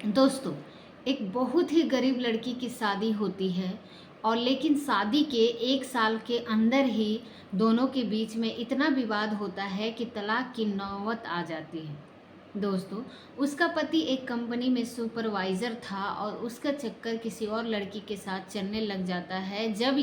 दोस्तों, एक बहुत ही गरीब लड़की की शादी होती है और लेकिन शादी के 1 साल के अंदर ही दोनों के बीच में इतना विवाद होता है कि तलाक की नौबत आ जाती है। दोस्तों, उसका पति एक कंपनी में सुपरवाइज़र था और उसका चक्कर किसी और लड़की के साथ चलने लग जाता है। जब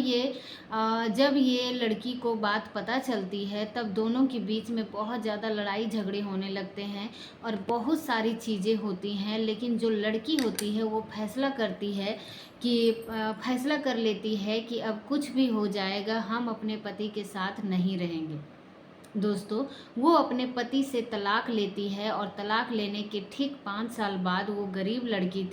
ये लड़की को बात पता चलती है, तब दोनों के बीच में बहुत ज़्यादा लड़ाई झगड़े होने लगते हैं और बहुत सारी चीज़ें होती हैं। लेकिन जो लड़की होती है वो फैसला कर लेती है कि अब कुछ भी हो जाएगा, हम अपने पति के साथ नहीं रहेंगे। दोस्तों, वो अपने पति से तलाक लेती है और तलाक लेने के ठीक 5 साल बाद वो गरीब लड़की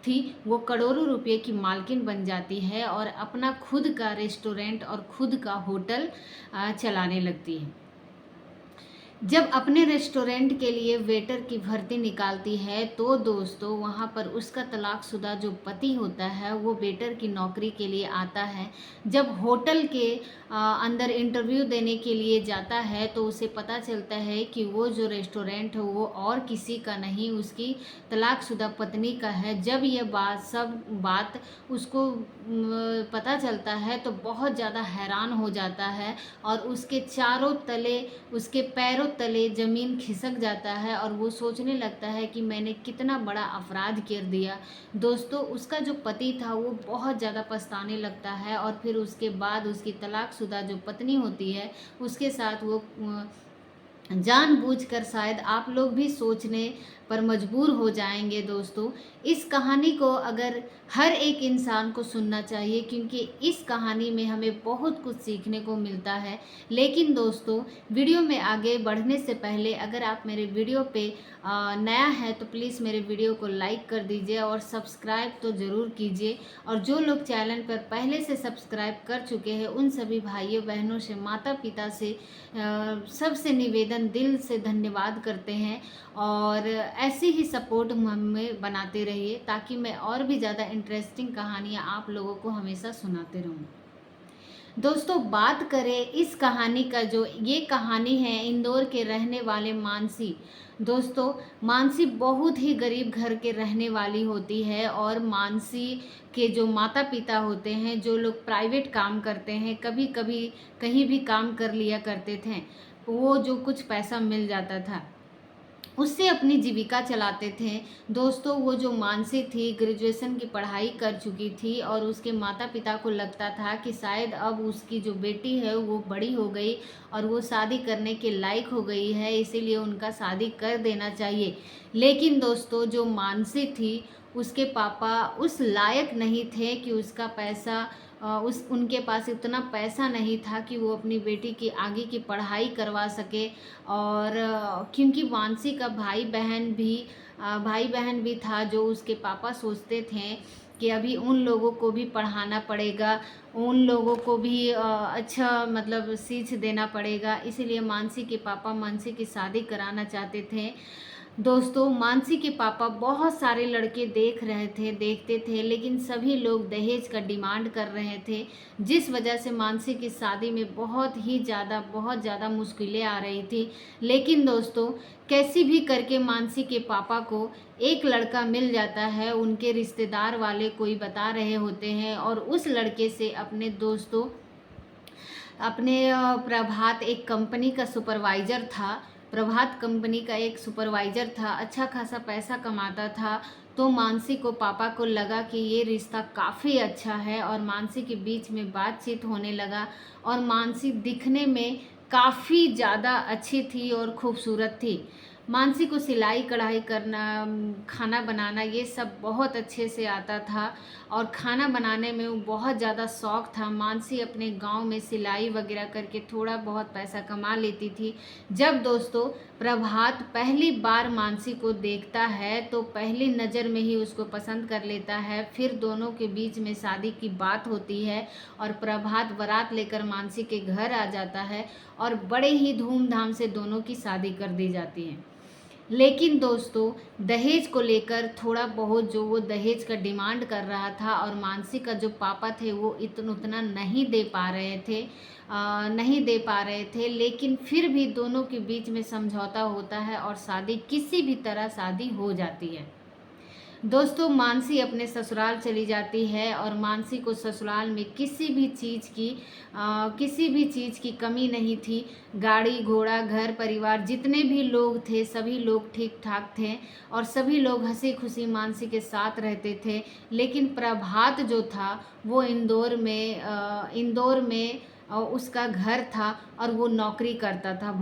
थी वो करोड़ों रुपए की मालकिन बन जाती है और अपना खुद का रेस्टोरेंट और खुद का होटल चलाने लगती है। जब अपने रेस्टोरेंट के लिए वेटर की भर्ती निकालती है, तो दोस्तों वहाँ पर उसका तलाकशुदा जो पति होता है वो वेटर की नौकरी के लिए आता है। जब होटल के अंदर इंटरव्यू देने के लिए जाता है, तो उसे पता चलता है कि वो जो रेस्टोरेंट है वो और किसी का नहीं, उसकी तलाकशुदा पत्नी का है। जब ये बात उसको पता चलता है तो बहुत ज़्यादा हैरान हो जाता है और उसके चारों तले, उसके पैरों तले ज़मीन खिसक जाता है और वो सोचने लगता है कि मैंने कितना बड़ा अपराध कर दिया। दोस्तों, उसका जो पति था वो बहुत ज़्यादा पछताने लगता है और फिर उसके बाद उसकी तलाकशुदा जो पत्नी होती है उसके साथ वो जानबूझकर, शायद आप लोग भी सोचने पर मजबूर हो जाएंगे। दोस्तों, इस कहानी को अगर हर एक इंसान को सुनना चाहिए, क्योंकि इस कहानी में हमें बहुत कुछ सीखने को मिलता है। लेकिन दोस्तों, वीडियो में आगे बढ़ने से पहले अगर आप मेरे वीडियो पे नया है तो प्लीज़ मेरे वीडियो को लाइक कर दीजिए और सब्सक्राइब तो ज़रूर कीजिए। और जो लोग चैनल पर पहले से सब्सक्राइब कर चुके हैं उन सभी भाइयों बहनों से, माता पिता से सबसे निवेदन, दिल से धन्यवाद करते हैं और ऐसी ही सपोर्ट हमें बनाते रहिए ताकि मैं और भी ज़्यादा इंटरेस्टिंग कहानियाँ आप लोगों को हमेशा सुनाते रहूँ। दोस्तों, बात करें इस कहानी का, जो ये कहानी है इंदौर के रहने वाले मानसी। दोस्तों, मानसी बहुत ही गरीब घर के रहने वाली होती है और मानसी के जो माता पिता होते हैं, जो लोग प्राइवेट काम करते हैं, कभी कभी कहीं भी काम कर लिया करते थे, वो जो कुछ पैसा मिल जाता था उससे अपनी जीविका चलाते थे। दोस्तों, वो जो मानसी थी ग्रेजुएशन की पढ़ाई कर चुकी थी और उसके माता पिता को लगता था कि शायद अब उसकी जो बेटी है वो बड़ी हो गई और वो शादी करने के लायक हो गई है, इसीलिए उनका शादी कर देना चाहिए। लेकिन दोस्तों, जो मानसी थी उसके पापा उस लायक नहीं थे कि उसका पैसा उस उनके पास इतना पैसा नहीं था कि वो अपनी बेटी की आगे की पढ़ाई करवा सके। और क्योंकि वांसी का भाई बहन भी था, जो उसके पापा सोचते थे कि अभी उन लोगों को भी पढ़ाना पड़ेगा, उन लोगों को भी अच्छा मतलब सीख देना पड़ेगा, इसीलिए मानसी के पापा मानसी की शादी कराना चाहते थे। दोस्तों, मानसी के पापा बहुत सारे लड़के देखते थे, लेकिन सभी लोग दहेज का डिमांड कर रहे थे, जिस वजह से मानसी की शादी में बहुत ज़्यादा मुश्किलें आ रही थी। लेकिन दोस्तों, कैसी भी करके मानसी के पापा को एक लड़का मिल जाता है, उनके रिश्तेदार वाले कोई बता रहे होते हैं और उस लड़के से प्रभात एक कंपनी का सुपरवाइज़र था। प्रभात कंपनी का एक सुपरवाइज़र था, अच्छा खासा पैसा कमाता था। तो मानसी को पापा को लगा कि ये रिश्ता काफ़ी अच्छा है और मानसी के बीच में बातचीत होने लगा और मानसी दिखने में काफ़ी ज़्यादा अच्छी थी और खूबसूरत थी। मानसी को सिलाई कढ़ाई करना, खाना बनाना, ये सब बहुत अच्छे से आता था और खाना बनाने में वो बहुत ज़्यादा शौक़ था। मानसी अपने गांव में सिलाई वगैरह करके थोड़ा बहुत पैसा कमा लेती थी। जब दोस्तों प्रभात पहली बार मानसी को देखता है तो पहली नज़र में ही उसको पसंद कर लेता है। फिर दोनों के बीच में शादी की बात होती है और प्रभात बारात लेकर मानसी के घर आ जाता है और बड़े ही धूमधाम से दोनों की शादी कर दी जाती है। लेकिन दोस्तों, दहेज को लेकर थोड़ा बहुत जो वो दहेज का डिमांड कर रहा था और मानसी का जो पापा थे वो उतना नहीं दे पा रहे थे, लेकिन फिर भी दोनों के बीच में समझौता होता है और शादी किसी भी तरह शादी हो जाती है। दोस्तों मानसी अपने ससुराल चली जाती है और मानसी को ससुराल में किसी भी चीज़ की कमी नहीं थी। गाड़ी घोड़ा घर परिवार जितने भी लोग थे सभी लोग ठीक ठाक थे और सभी लोग हंसी खुशी मानसी के साथ रहते थे। लेकिन प्रभात जो था वो इंदौर में उसका घर था और वो नौकरी करता था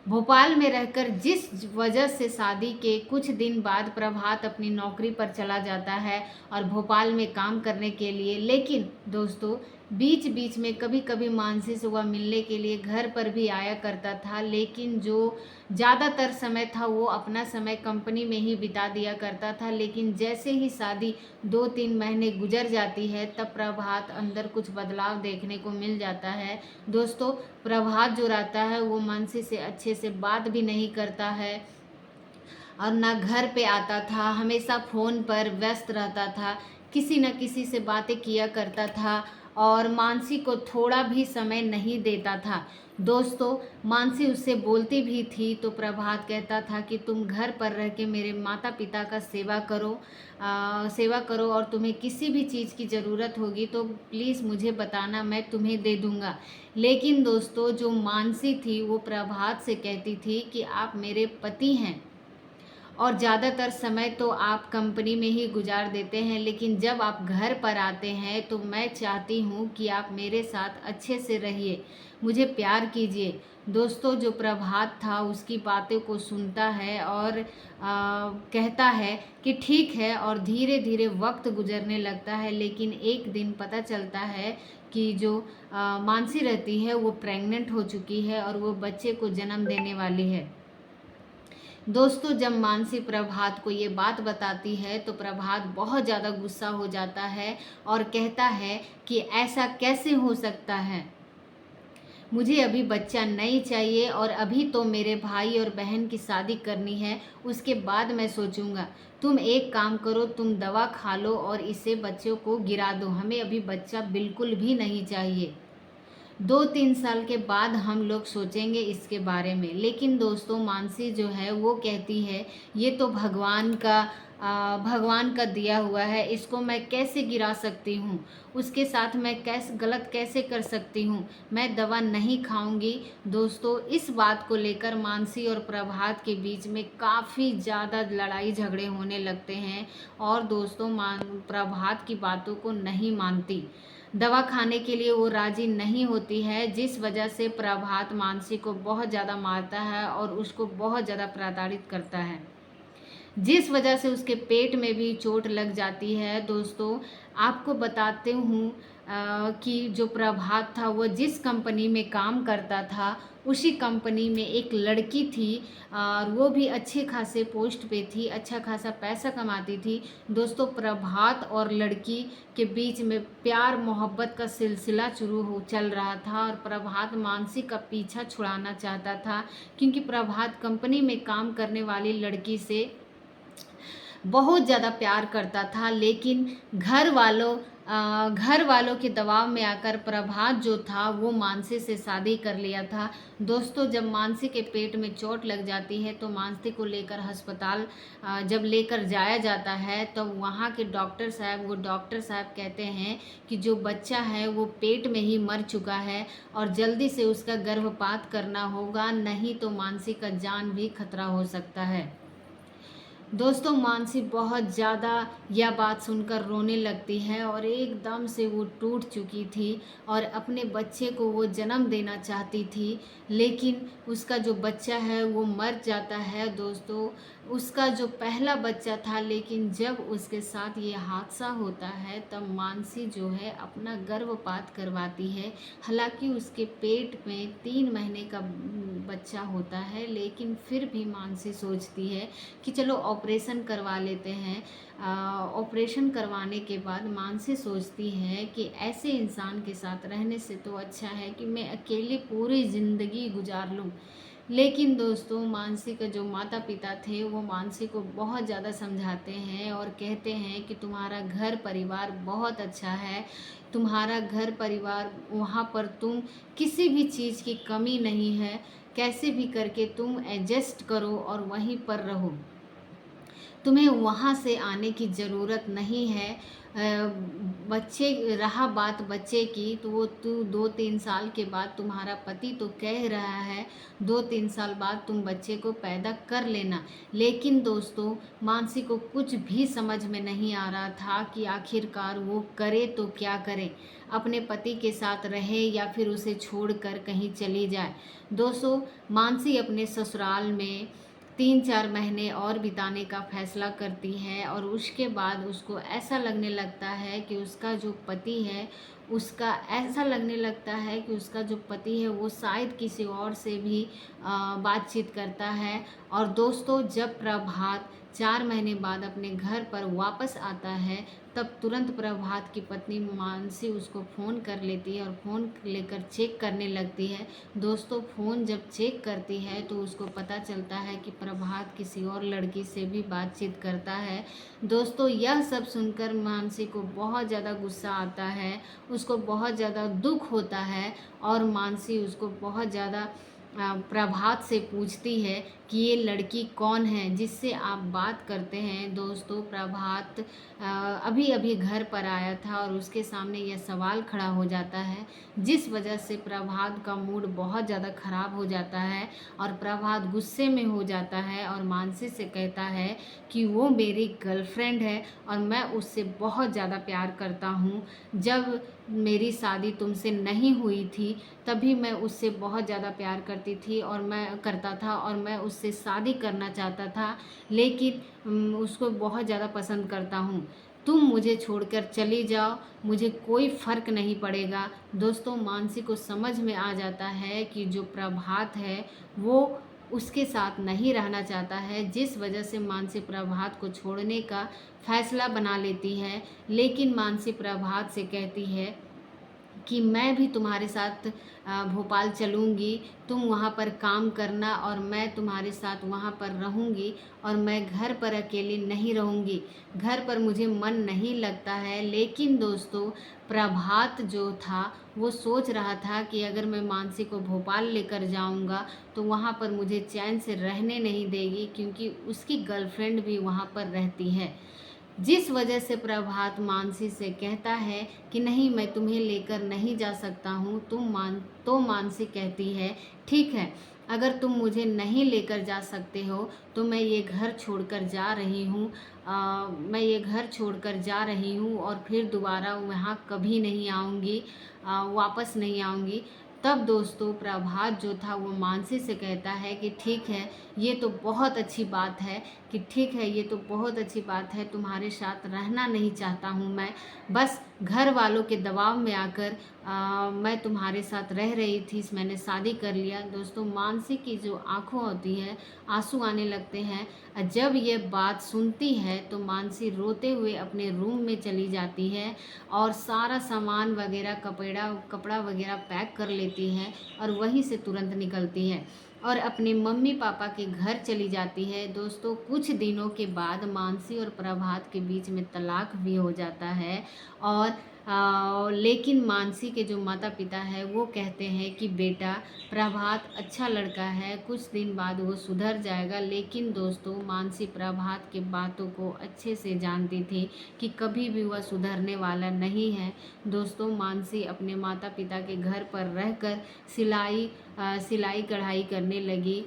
भोपाल में रहकर। जिस वजह से शादी के कुछ दिन बाद प्रभात अपनी नौकरी पर चला जाता है और भोपाल में काम करने के लिए। लेकिन दोस्तों बीच बीच में कभी कभी मानसी से वह मिलने के लिए घर पर भी आया करता था, लेकिन जो ज़्यादातर समय था वो अपना समय कंपनी में ही बिता दिया करता था। लेकिन जैसे ही शादी 2-3 महीने गुजर जाती है तब प्रभात अंदर कुछ बदलाव देखने को मिल जाता है। दोस्तों प्रभात जो रहता है वो मानसी से अच्छे से बात भी नहीं करता है और ना घर पे आता था, हमेशा फ़ोन पर व्यस्त रहता था, किसी न किसी से बातें किया करता था और मानसी को थोड़ा भी समय नहीं देता था। दोस्तों मानसी उससे बोलती भी थी तो प्रभात कहता था कि तुम घर पर रह के मेरे माता पिता का सेवा करो और तुम्हें किसी भी चीज़ की ज़रूरत होगी तो प्लीज़ मुझे बताना, मैं तुम्हें दे दूँगा। लेकिन दोस्तों जो मानसी थी वो प्रभात से कहती थी कि आप मेरे पति हैं और ज़्यादातर समय तो आप कंपनी में ही गुजार देते हैं, लेकिन जब आप घर पर आते हैं तो मैं चाहती हूँ कि आप मेरे साथ अच्छे से रहिए, मुझे प्यार कीजिए। दोस्तों जो प्रभात था उसकी बातों को सुनता है और कहता है कि ठीक है और धीरे धीरे वक्त गुजरने लगता है। लेकिन एक दिन पता चलता है कि जो मानसी रहती है वो प्रेग्नेंट हो चुकी है और वो बच्चे को जन्म देने वाली है। दोस्तों जब मानसी प्रभात को ये बात बताती है तो प्रभात बहुत ज़्यादा गुस्सा हो जाता है और कहता है कि ऐसा कैसे हो सकता है, मुझे अभी बच्चा नहीं चाहिए और अभी तो मेरे भाई और बहन की शादी करनी है, उसके बाद मैं सोचूंगा। तुम एक काम करो, तुम दवा खा लो और इसे बच्चों को गिरा दो, हमें अभी बच्चा बिल्कुल भी नहीं चाहिए। 2-3 साल के बाद हम लोग सोचेंगे इसके बारे में। लेकिन दोस्तों मानसी जो है वो कहती है ये तो भगवान का दिया हुआ है, इसको मैं कैसे गिरा सकती हूँ, उसके साथ मैं गलत कैसे कर सकती हूँ, मैं दवा नहीं खाऊंगी। दोस्तों इस बात को लेकर मानसी और प्रभात के बीच में काफ़ी ज़्यादा लड़ाई झगड़े होने लगते हैं और दोस्तों प्रभात की बातों को नहीं मानती, दवा खाने के लिए वो राजी नहीं होती है, जिस वजह से प्रभात मानसी को बहुत ज़्यादा मारता है और उसको बहुत ज़्यादा प्रताड़ित करता है, जिस वजह से उसके पेट में भी चोट लग जाती है। दोस्तों आपको बताते हूँ कि जो प्रभात था वो जिस कंपनी में काम करता था उसी कंपनी में एक लड़की थी और वो भी अच्छे खासे पोस्ट पे थी, अच्छा खासा पैसा कमाती थी। दोस्तों प्रभात और लड़की के बीच में प्यार मोहब्बत का सिलसिला चल रहा था और प्रभात मानसी का पीछा छुड़ाना चाहता था, क्योंकि प्रभात कंपनी में काम करने वाली लड़की से बहुत ज़्यादा प्यार करता था। लेकिन घर वालों के दबाव में आकर प्रभात जो था वो मानसी से शादी कर लिया था। दोस्तों जब मानसी के पेट में चोट लग जाती है तो मानसी को लेकर अस्पताल जब लेकर जाया जाता है तो वहाँ के डॉक्टर साहब कहते हैं कि जो बच्चा है वो पेट में ही मर चुका है और जल्दी से उसका गर्भपात करना होगा, नहीं तो मानसी का जान भी खतरा हो सकता है। दोस्तों मानसी बहुत ज़्यादा यह बात सुनकर रोने लगती है और एकदम से वो टूट चुकी थी और अपने बच्चे को वो जन्म देना चाहती थी, लेकिन उसका जो बच्चा है वो मर जाता है। दोस्तों उसका जो पहला बच्चा था, लेकिन जब उसके साथ ये हादसा होता है तब मानसी जो है अपना गर्भपात करवाती है। हालांकि उसके पेट में 3 महीने का बच्चा होता है, लेकिन फिर भी मानसी सोचती है कि चलो ऑपरेशन करवा लेते हैं। ऑपरेशन करवाने के बाद मानसी सोचती है कि ऐसे इंसान के साथ रहने से तो अच्छा है कि मैं अकेले पूरी ज़िंदगी गुजार लूँ। लेकिन दोस्तों मानसी का जो माता पिता थे वो मानसी को बहुत ज़्यादा समझाते हैं और कहते हैं कि तुम्हारा घर परिवार बहुत अच्छा है, तुम्हारा घर परिवार वहाँ पर तुम किसी भी चीज़ की कमी नहीं है, कैसे भी करके तुम एडजस्ट करो और वहीं पर रहो। तुम्हें वहाँ से आने की ज़रूरत नहीं है। रहा बात बच्चे की, तो वो तू 2-3 साल के बाद तुम्हारा पति तो कह रहा है 2-3 साल बाद तुम बच्चे को पैदा कर लेना। लेकिन दोस्तों, मानसी को कुछ भी समझ में नहीं आ रहा था कि आखिरकार वो करे तो क्या करे, अपने पति के साथ रहे या फिर उसे छोड़कर कहीं चली जाए। दोस्तों, मानसी अपने ससुराल में 3-4 महीने और बिताने का फ़ैसला करती है और उसके बाद उसको ऐसा लगने लगता है कि उसका जो पति है, वो शायद किसी और से भी बातचीत करता है। और दोस्तों, जब प्रभात 4 महीने बाद अपने घर पर वापस आता है, तब तुरंत प्रभात की पत्नी मानसी उसको फ़ोन कर लेती है और फ़ोन लेकर चेक करने लगती है। दोस्तों, फ़ोन जब चेक करती है तो उसको पता चलता है कि प्रभात किसी और लड़की से भी बातचीत करता है। दोस्तों, यह सब सुनकर मानसी को बहुत ज़्यादा गुस्सा आता है, उसको बहुत ज़्यादा दुख होता है और मानसी उसको बहुत ज़्यादा प्रभात से पूछती है कि ये लड़की कौन है जिससे आप बात करते हैं। दोस्तों, प्रभात अभी अभी घर पर आया था और उसके सामने यह सवाल खड़ा हो जाता है, जिस वजह से प्रभात का मूड बहुत ज़्यादा ख़राब हो जाता है और प्रभात गुस्से में हो जाता है और मानसी से कहता है कि वो मेरी गर्लफ्रेंड है और मैं उससे बहुत ज़्यादा प्यार करता हूँ। जब मेरी शादी तुमसे नहीं हुई थी, तभी मैं उससे बहुत ज़्यादा प्यार करती थी और मैं उससे शादी करना चाहता था, लेकिन उसको बहुत ज़्यादा पसंद करता हूँ। तुम मुझे छोड़कर चली जाओ, मुझे कोई फ़र्क नहीं पड़ेगा। दोस्तों, मानसी को समझ में आ जाता है कि जो प्रभात है वो उसके साथ नहीं रहना चाहता है, जिस वजह से मानसी प्रभात को छोड़ने का फ़ैसला बना लेती है। लेकिन मानसी प्रभात से कहती है कि मैं भी तुम्हारे साथ भोपाल चलूँगी, तुम वहाँ पर काम करना और मैं तुम्हारे साथ वहाँ पर रहूँगी और मैं घर पर अकेली नहीं रहूँगी। घर पर मुझे मन नहीं लगता है। लेकिन दोस्तों, प्रभात जो था वो सोच रहा था कि अगर मैं मानसी को भोपाल लेकर जाऊँगा तो वहाँ पर मुझे चैन से रहने नहीं देगी, क्योंकि उसकी गर्लफ्रेंड भी वहाँ पर रहती है। जिस वजह से प्रभात मानसी से कहता है कि नहीं, मैं तुम्हें लेकर नहीं जा सकता हूँ। तो मानसी कहती है, ठीक है, अगर तुम मुझे नहीं लेकर जा सकते हो तो मैं ये घर छोड़कर जा रही हूँ और फिर दोबारा वहाँ कभी नहीं आऊँगी, वापस नहीं आऊँगी। तब दोस्तों, प्रभात जो था वो मानसी से कहता है कि ठीक है, ये तो बहुत अच्छी बात है तुम्हारे साथ रहना नहीं चाहता हूँ मैं, बस घर वालों के दबाव में आकर मैं तुम्हारे साथ रह रही थी, मैंने शादी कर लिया। दोस्तों, मानसी की जो आँखों होती है आंसू आने लगते हैं। जब ये बात सुनती है तो मानसी रोते हुए अपने रूम में चली जाती है और सारा सामान वगैरह कपड़ा वगैरह पैक कर लेती है और वहीं से तुरंत निकलती है और अपने मम्मी पापा के घर चली जाती है। दोस्तों, कुछ दिनों के बाद मानसी और प्रभात के बीच में तलाक भी हो जाता है और लेकिन मानसी के जो माता पिता है वो कहते हैं कि बेटा, प्रभात अच्छा लड़का है, कुछ दिन बाद वो सुधर जाएगा। लेकिन दोस्तों, मानसी प्रभात के बातों को अच्छे से जानती थी कि कभी भी वह सुधरने वाला नहीं है। दोस्तों, मानसी अपने माता पिता के घर पर रहकर सिलाई कढ़ाई करने लगी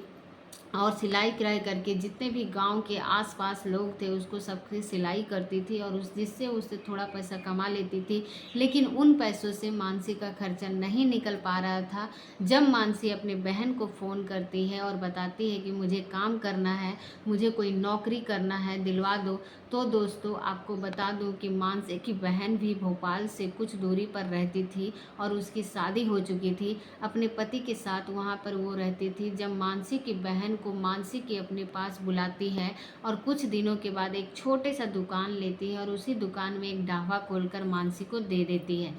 और सिलाई कढ़ाई करके जितने भी गांव के आसपास लोग थे उसको सबकी सिलाई करती थी और जिससे उससे थोड़ा पैसा कमा लेती थी। लेकिन उन पैसों से मानसी का खर्चा नहीं निकल पा रहा था। जब मानसी अपने बहन को फ़ोन करती है और बताती है कि मुझे काम करना है, मुझे कोई नौकरी करना है, दिलवा दो, तो दोस्तों आपको बता दूं कि मानसी की बहन भी भोपाल से कुछ दूरी पर रहती थी और उसकी शादी हो चुकी थी। अपने पति के साथ वहाँ पर वो रहती थी। जब मानसी की बहन को मानसी के अपने पास बुलाती है और कुछ दिनों के बाद एक छोटे सा दुकान लेती है और उसी दुकान में एक ढाबा खोलकर मानसी को दे देती है।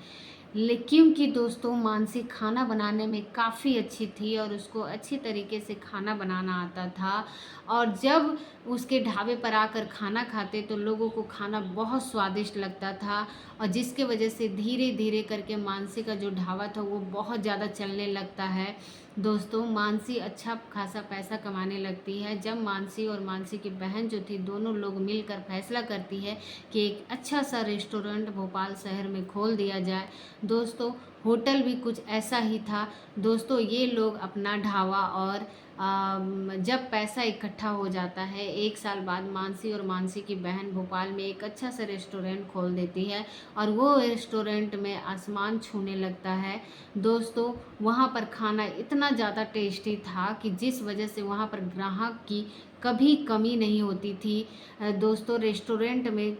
क्योंकि दोस्तों, मानसी खाना बनाने में काफ़ी अच्छी थी और उसको अच्छी तरीके से खाना बनाना आता था और जब उसके ढाबे पर आकर खाना खाते तो लोगों को खाना बहुत स्वादिष्ट लगता था और जिसके वजह से धीरे धीरे करके मानसी का जो ढाबा था वो बहुत ज़्यादा चलने लगता है दोस्तों मानसी अच्छा खासा पैसा कमाने लगती है। जब मानसी और मानसी की बहन जो थी, दोनों लोग मिलकर फैसला करती है कि एक अच्छा सा रेस्टोरेंट भोपाल शहर में खोल दिया जाए। दोस्तों होटल भी कुछ ऐसा ही था। दोस्तों ये लोग अपना ढाबा और जब पैसा इकट्ठा हो जाता है, 1 साल बाद मानसी और मानसी की बहन भोपाल में एक अच्छा सा रेस्टोरेंट खोल देती है और वो रेस्टोरेंट में आसमान छूने लगता है। दोस्तों वहाँ पर खाना इतना ज़्यादा टेस्टी था कि जिस वजह से वहाँ पर ग्राहक की कभी कमी नहीं होती थी। दोस्तों रेस्टोरेंट में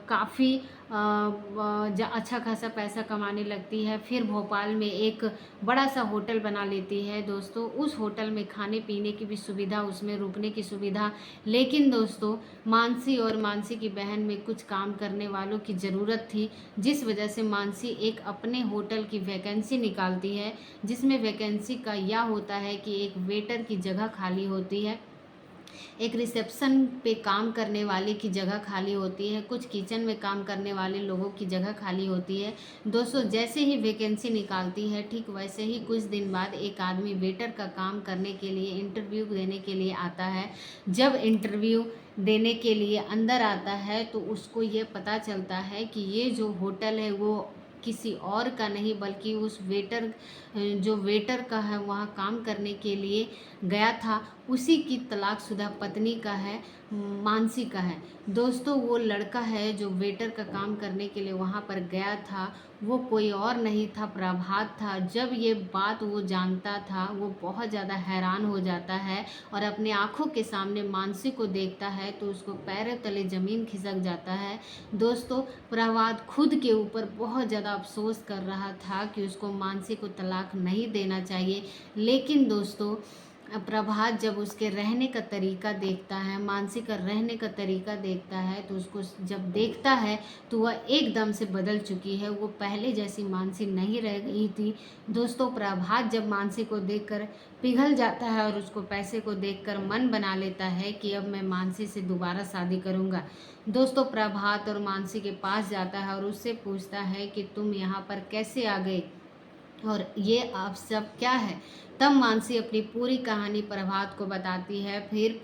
काफ़ी अच्छा खासा पैसा कमाने लगती है। फिर भोपाल में एक बड़ा सा होटल बना लेती है। दोस्तों उस होटल में खाने पीने की भी सुविधा, उसमें रुकने की सुविधा। लेकिन दोस्तों मानसी और मानसी की बहन में कुछ काम करने वालों की ज़रूरत थी, जिस वजह से मानसी एक अपने होटल की वैकेंसी निकालती है, जिसमें वैकेंसी का यह होता है कि एक वेटर की जगह खाली होती है, एक रिसेप्शन पे काम करने वाले की जगह खाली होती है, कुछ किचन में काम करने वाले लोगों की जगह खाली होती है। दोस्तों जैसे ही वैकेंसी निकालती है, ठीक वैसे ही कुछ दिन बाद एक आदमी वेटर का काम करने के लिए इंटरव्यू देने के लिए आता है। जब इंटरव्यू देने के लिए अंदर आता है तो उसको ये पता चलता है कि ये जो होटल है वो किसी और का नहीं बल्कि उस वेटर जो वेटर का है, वहाँ काम करने के लिए गया था, उसी की तलाकशुदा पत्नी का है, मानसी का है। दोस्तों वो लड़का है जो वेटर का काम करने के लिए वहाँ पर गया था, वो कोई और नहीं था, प्रभात था। जब ये बात वो जानता था, वो बहुत ज़्यादा हैरान हो जाता है और अपने आँखों के सामने मानसी को देखता है तो उसको पैरों तले ज़मीन खिसक जाता है। दोस्तों प्रभात खुद के ऊपर बहुत ज़्यादा अफसोस कर रहा था कि उसको मानसी को तलाक नहीं देना चाहिए। लेकिन दोस्तों प्रभात जब उसके रहने का तरीका देखता है, मानसी का रहने का तरीका देखता है, तो उसको जब देखता है तो वह एकदम से बदल चुकी है, वो पहले जैसी मानसी नहीं रह गई थी। दोस्तों प्रभात जब मानसी को देखकर पिघल जाता है और उसको पैसे को देखकर मन बना लेता है कि अब मैं मानसी से दोबारा शादी करूँगा। दोस्तों प्रभात और मानसी के पास जाता है और उससे पूछता है कि तुम यहाँ पर कैसे आ गए और ये आप सब क्या है। तब मानसी अपनी पूरी कहानी प्रभात को बताती है। फिर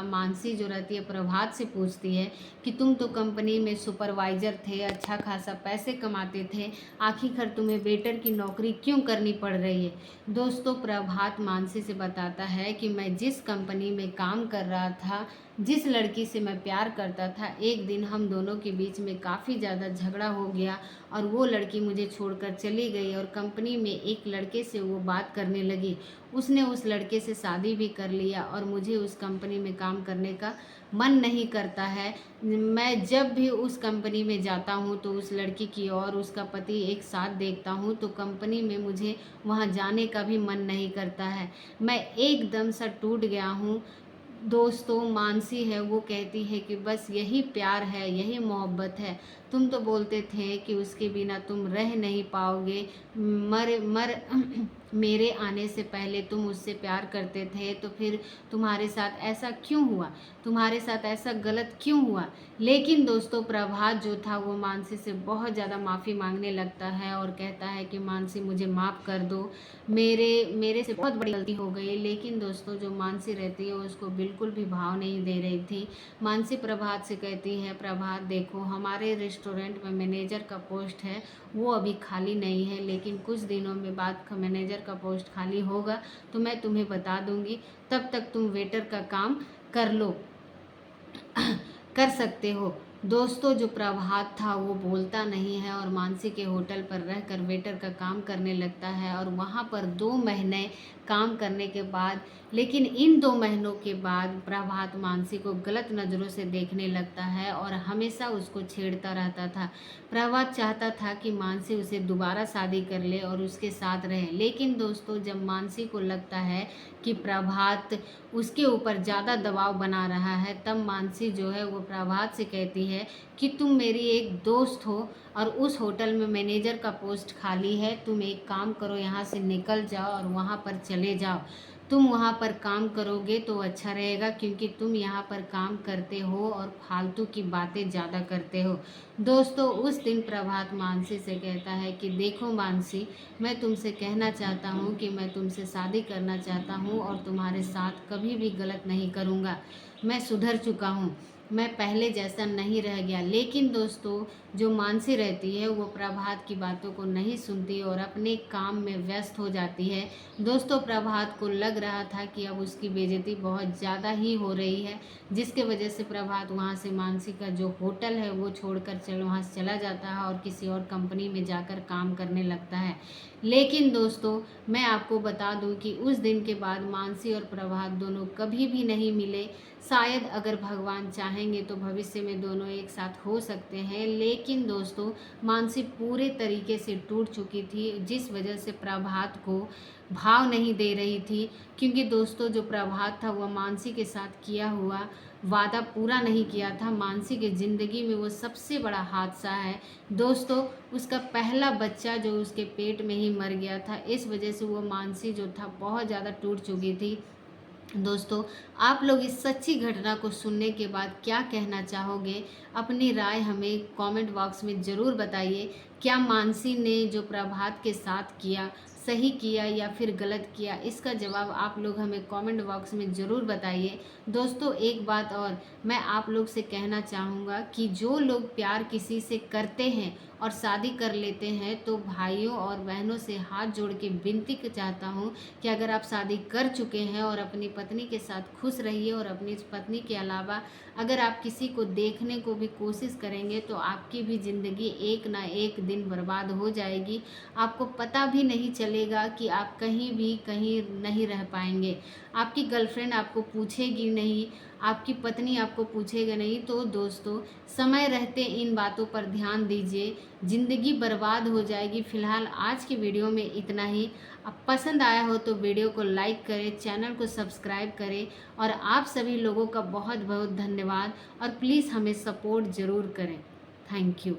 मानसी जो रहती है प्रभात से पूछती है कि तुम तो कंपनी में सुपरवाइजर थे, अच्छा खासा पैसे कमाते थे, आखिरकार तुम्हें वेटर की नौकरी क्यों करनी पड़ रही है। दोस्तों प्रभात मानसी से बताता है कि मैं जिस कंपनी में काम कर रहा था, जिस लड़की से मैं प्यार करता था, एक दिन हम दोनों के बीच में काफ़ी ज़्यादा झगड़ा हो गया और वो लड़की मुझे छोड़कर चली गई और कंपनी में एक लड़के से वो बात करने लगी। उसने उस लड़के से शादी भी कर लिया और मुझे उस कंपनी में काम करने का मन नहीं करता है। मैं जब भी उस कंपनी में जाता हूँ तो उस लड़की की और उसका पति एक साथ देखता हूँ तो कंपनी में मुझे वहाँ जाने का भी मन नहीं करता है। मैं एकदम सा टूट गया हूँ। दोस्तों मानसी है वो कहती है कि बस यही प्यार है, यही मोहब्बत है। तुम तो बोलते थे कि उसके बिना तुम रह नहीं पाओगे, मर मर मेरे आने से पहले तुम उससे प्यार करते थे, तो फिर तुम्हारे साथ ऐसा क्यों हुआ, तुम्हारे साथ ऐसा गलत क्यों हुआ। लेकिन दोस्तों प्रभात जो था वो मानसी से बहुत ज़्यादा माफ़ी मांगने लगता है और कहता है कि मानसी मुझे माफ़ कर दो, मेरे से बहुत बड़ी गलती हो गई। लेकिन दोस्तों जो मानसी रहती है उसको बिल्कुल भी भाव नहीं दे रही थी। मानसी प्रभात से कहती है, प्रभात देखो हमारे रेस्टोरेंट में मैनेजर का पोस्ट है, वो अभी खाली नहीं है, लेकिन कुछ दिनों में बाद मैनेजर का पोस्ट खाली होगा तो मैं तुम्हें बता दूंगी, तब तक तुम वेटर का काम कर लो कर सकते हो। दोस्तों जो प्रभात था वो बोलता नहीं है और मानसी के होटल पर रहकर वेटर का काम करने लगता है और वहाँ पर 2 महीने काम करने के बाद, लेकिन इन 2 महीनों के बाद प्रभात मानसी को गलत नज़रों से देखने लगता है और हमेशा उसको छेड़ता रहता था। प्रभात चाहता था कि मानसी उसे दोबारा शादी कर ले और उसके साथ रहे। लेकिन दोस्तों जब मानसी को लगता है कि प्रभात उसके ऊपर ज़्यादा दबाव बना रहा है, तब मानसी जो है वो प्रभात से कहती है कि तुम मेरी एक दोस्त हो और उस होटल में मैनेजर का पोस्ट खाली है, तुम एक काम करो यहाँ से निकल जाओ और वहाँ पर चले जाओ। तुम वहाँ पर काम करोगे तो अच्छा रहेगा, क्योंकि तुम यहाँ पर काम करते हो और फालतू की बातें ज़्यादा करते हो। दोस्तों उस दिन प्रभात मानसी से कहता है कि देखो मानसी, मैं तुमसे कहना चाहता हूँ कि मैं तुमसे शादी करना चाहता हूँ और तुम्हारे साथ कभी भी गलत नहीं करूँगा। मैं सुधर चुका हूँ, मैं पहले जैसा नहीं रह गया। लेकिन दोस्तों जो मानसी रहती है वो प्रभात की बातों को नहीं सुनती और अपने काम में व्यस्त हो जाती है। दोस्तों प्रभात को लग रहा था कि अब उसकी बेइज्जती बहुत ज़्यादा ही हो रही है, जिसके वजह से प्रभात वहाँ से मानसी का जो होटल है वो छोड़कर वहाँ से चला जाता है और किसी और कंपनी में जाकर काम करने लगता है। लेकिन दोस्तों मैं आपको बता दूं कि उस दिन के बाद मानसी और प्रभात दोनों कभी भी नहीं मिले। शायद अगर भगवान चाहेंगे तो भविष्य में दोनों एक साथ हो सकते हैं। लेकिन दोस्तों मानसी पूरे तरीके से टूट चुकी थी, जिस वजह से प्रभात को भाव नहीं दे रही थी, क्योंकि दोस्तों जो प्रभात था वह मानसी के साथ किया हुआ वादा पूरा नहीं किया था। मानसी की ज़िंदगी में वो सबसे बड़ा हादसा है दोस्तों। उसका पहला बच्चा जो उसके पेट में ही मर गया था, इस वजह से वो मानसी जो था बहुत ज़्यादा टूट चुकी थी। दोस्तों आप लोग इस सच्ची घटना को सुनने के बाद क्या कहना चाहोगे? अपनी राय हमें कमेंट बॉक्स में ज़रूर बताइए। क्या मानसी ने जो प्रभात के साथ किया सही किया या फिर गलत किया? इसका जवाब आप लोग हमें कमेंट बॉक्स में ज़रूर बताइए। दोस्तों एक बात और मैं आप लोग से कहना चाहूँगा कि जो लोग प्यार किसी से करते हैं और शादी कर लेते हैं, तो भाइयों और बहनों से हाथ जोड़ के विनती चाहता हूँ कि अगर आप शादी कर चुके हैं और अपनी पत्नी के साथ खुश रहिए, और अपनी पत्नी के अलावा अगर आप किसी को देखने को भी कोशिश करेंगे तो आपकी भी ज़िंदगी एक ना एक दिन बर्बाद हो जाएगी। आपको पता भी नहीं चलेगा कि आप कहीं नहीं रह पाएंगे। आपकी गर्लफ्रेंड आपको पूछेगी नहीं, आपकी पत्नी आपको पूछेगा नहीं। तो दोस्तों समय रहते इन बातों पर ध्यान दीजिए, ज़िंदगी बर्बाद हो जाएगी। फ़िलहाल आज की वीडियो में इतना ही। अब पसंद आया हो तो वीडियो को लाइक करें, चैनल को सब्सक्राइब करें, और आप सभी लोगों का बहुत बहुत धन्यवाद। और प्लीज़ हमें सपोर्ट ज़रूर करें। Thank you.